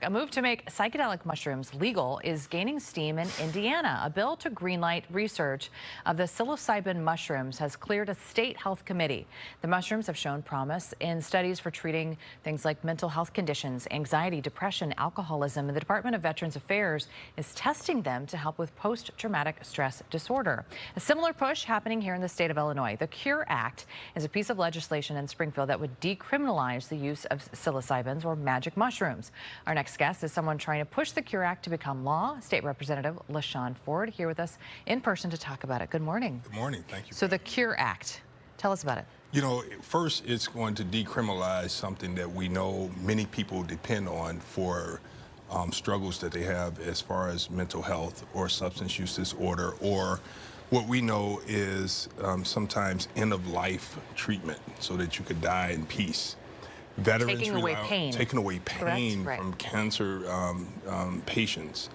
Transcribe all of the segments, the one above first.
A move to make psychedelic mushrooms legal is gaining steam in Indiana. A bill to greenlight research of the psilocybin mushrooms has cleared a state health committee. The mushrooms have shown promise in studies for treating things like mental health conditions, anxiety, depression, alcoholism, and the Department of Veterans Affairs is testing them to help with post-traumatic stress disorder. A similar push happening here in the state of Illinois. The CURE Act is a piece of legislation in Springfield that would decriminalize the use of psilocybins or magic mushrooms. Our next guest is someone trying to push the CURE Act to become law. State Representative Shawn Ford here with us in person to talk about it. Good morning. Good morning. Thank you. So the CURE Act, tell us about it. You know, first it's going to decriminalize something that we know many people depend on for struggles that they have as far as mental health or substance use disorder, or what we know is sometimes end-of-life treatment so that you could die in peace. Veterans taking away pain from cancer patients.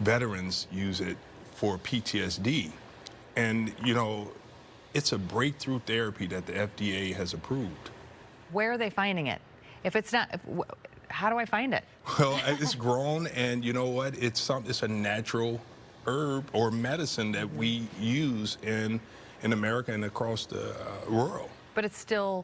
Veterans use it for PTSD. And, you know, it's a breakthrough therapy that the FDA has approved. Where are they finding it? If it's not, how do I find it? Well, it's grown, and you know what? It's a natural herb or medicine that we use in America and across the world. But it's still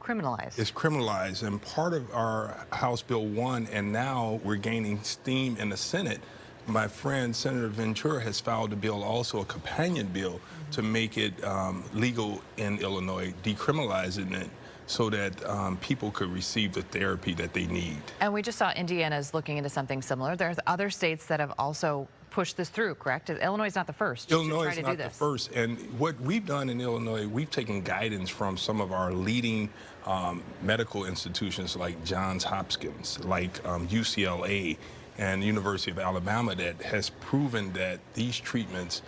criminalized. It's criminalized, and part of our House Bill 1, and now we're gaining steam in the Senate. My friend Senator Ventura has filed a bill, also a companion bill, to make it legal in Illinois, decriminalizing it so that people could receive the therapy that they need. And we just saw Indiana's looking into something similar. There's other states that have also pushed this through, correct? Illinois is not the first. Illinois is not the first. And what we've done in Illinois, we've taken guidance from some of our leading medical institutions like Johns Hopkins, like UCLA and University of Alabama, that has proven that these treatments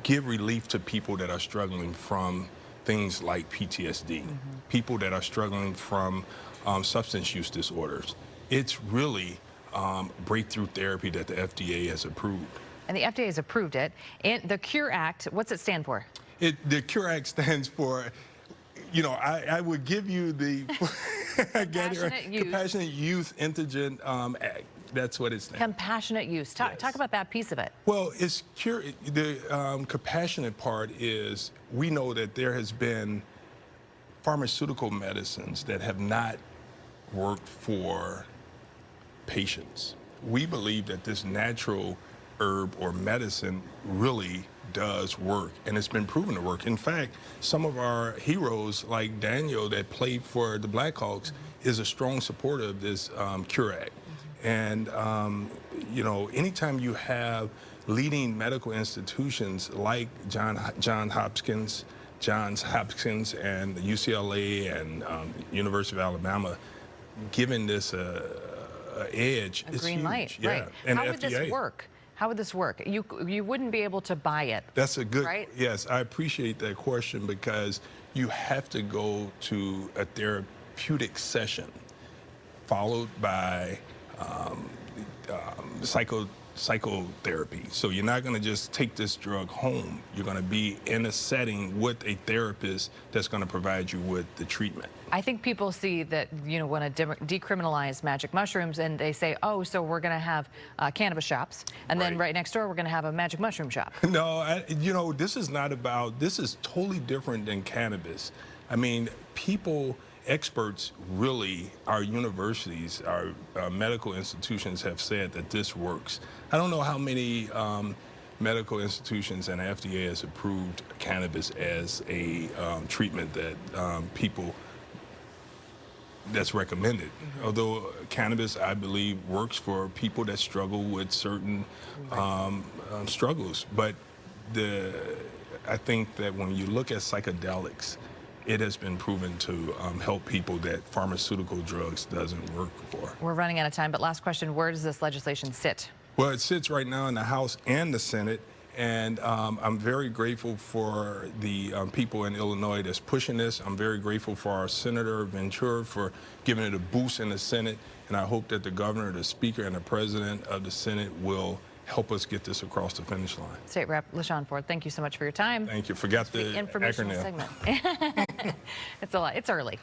give relief to people that are struggling from things like PTSD, people that are struggling from substance use disorders. It's really breakthrough therapy that the FDA has approved. And the FDA has approved it. And the CURE Act, what's it stand for? The CURE Act stands for, you know, I would give you the Compassionate Youth Indigent Act. That's what it stands for. Compassionate use. Talk about that piece of it. Well, it's the compassionate part is, we know that there has been pharmaceutical medicines that have not worked for patients. We believe that this natural herb or medicine really does work, and it's been proven to work. In fact, some of our heroes, like Daniel that played for the Blackhawks, is a strong supporter of this CURE Act. And, you know, anytime you have leading medical institutions like Johns Hopkins and UCLA and University of Alabama giving this edge, a green light, yeah. Right. And how would this work? How would this work? You wouldn't be able to buy it. That's a good, right? Yes, I appreciate that question, because you have to go to a therapeutic session followed by psychotherapy. So you're not going to just take this drug home. You're going to be in a setting with a therapist that's going to provide you with the treatment. I think people see that, you know, want to decriminalize magic mushrooms, and they say, oh, so we're going to have cannabis shops, and then right next door we're going to have a magic mushroom shop. No, you know, this is totally different than cannabis. I mean, experts, really, our universities, our medical institutions have said that this works. I don't know how many medical institutions and FDA has approved cannabis as a treatment that that's recommended. Although cannabis, I believe, works for people that struggle with certain struggles. But I think that when you look at psychedelics, it has been proven to help people that pharmaceutical drugs doesn't work for. We're running out of time, but last question, where does this legislation sit? Well, it sits right now in the House and the Senate, and I'm very grateful for the people in Illinois that's pushing this. I'm very grateful for our Senator Ventura for giving it a boost in the Senate, and I hope that the governor, the speaker, and the president of the Senate will help us get this across the finish line. State Rep Shawn Ford, thank you so much for your time. Thank you. Forgot the informational acronym. segment. It's a lot. It's early.